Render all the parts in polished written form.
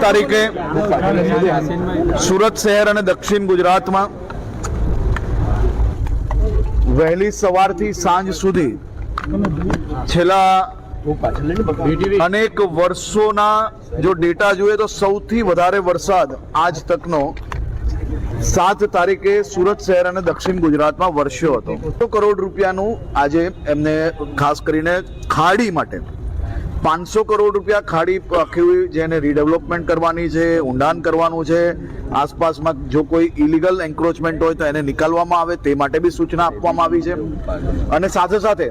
તારીખે સુરત શહેર અને દક્ષિણ ગુજરાતમાં વહેલી સવારથી સાંજ સુધી છેલ્લા અનેક વર્ષોના જો ડેટા જોઈએ તો સૌથી વધારે વરસાદ આજ તકનો 7 તારીખે સુરત શહેર અને દક્ષિણ ગુજરાતમાં વરસ્યો હતો। 100 કરોડ રૂપિયાનું આજે એમને ખાસ કરીને ખાડી માટે 500 કરોડ રૂપિયા ખાડી આખી જેને રીડેવલપમેન્ટ કરવાની છે, ઊંડાણ કરવાનું છે, આસપાસમાં જો કોઈ ઇલીગલ એન્ક્રોચમેન્ટ હોય તો એને નિકાલવામાં આવે તે માટે બી સૂચના આપવામાં આવી છે। અને સાથે સાથે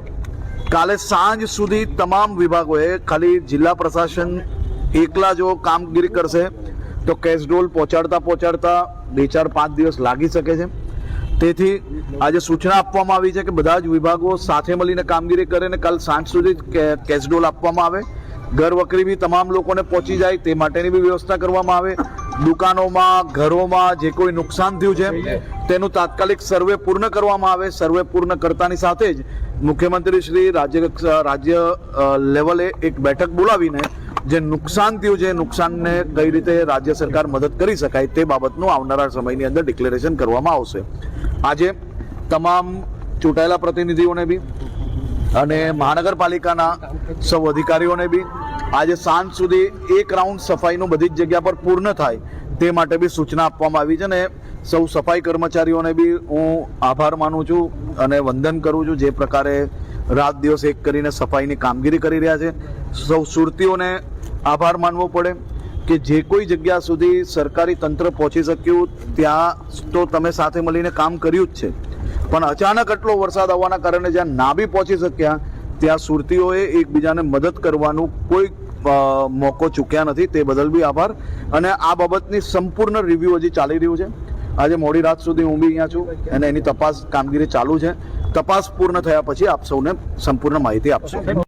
કાલે સાંજ સુધી તમામ વિભાગોએ ખાલી જિલ્લા પ્રશાસન એકલા જો કામગીરી કરશે તો કેશડોલ પહોંચાડતા 2-4-5 દિવસ લાગી શકે છે। તેથી આજે સૂચના આપવામાં આવી છે કે બધા જ વિભાગો સાથે મળીને કામગીરી કરે અને કાલ સાંજ સુધી કેશડોલ આપવામાં આવે। ઘર વકરી બી તમામ લોકોને પહોંચી જાય તે માટેની બી વ્યવસ્થા કરવામાં આવે। દુકાનોમાં, ઘરોમાં જે કોઈ નુકસાન થયું છે તેનું તાત્કાલિક સર્વે પૂર્ણ કરવામાં આવે। સર્વે પૂર્ણ કરતાની સાથે જ મુખ્યમંત્રી શ્રી રાજ્ય લેવલે એક બેઠક બોલાવીને જે નુકસાન થયું છે નુકસાનને કઈ રીતે રાજ્ય સરકાર મદદ કરી શકાય તે બાબતનું આવનારા સમયની અંદર ડિક્લેરેશન કરવામાં આવશે। આજે તમામ ચૂંટાયેલા પ્રતિનિધિઓને બી અને મહાનગરપાલિકાના સૌ અધિકારીઓને બી આજે સાંજ સુધી એક રાઉન્ડ સફાઈનું બધી જ જગ્યા પર પૂર્ણ થાય તે માટે બી સૂચના આપવામાં આવી છે। અને સૌ સફાઈ કર્મચારીઓને બી હું આભાર માનું છું અને વંદન કરું છું જે પ્રકારે રાત દિવસ એક કરીને સફાઈની કામગીરી કરી રહ્યા છે। સૌ સુરતીઓને આભાર માનવો પડે કે જે કોઈ જગ્યા સુધી સરકારી તંત્ર પહોંચી શક્યું ત્યાં તો તમે સાથે મળીને કામ કર્યું જ છે, પણ અચાનક આટલો વરસાદ આવવાના કારણે જ્યાં ના બી પહોંચી શક્યા ત્યાં સુરતીઓએ એકબીજાને મદદ કરવાનું કોઈ મોકો ચૂક્યા નથી, તે બદલ બી આભાર। અને આ બાબતની સંપૂર્ણ રિવ્યૂ હજી ચાલી રહ્યું છે। આજે મોડી રાત સુધી હું બી અહીંયા છું અને એની તપાસ કામગીરી ચાલુ છે। તપાસ પૂર્ણ થયા પછી આપ સૌને સંપૂર્ણ માહિતી આપશું।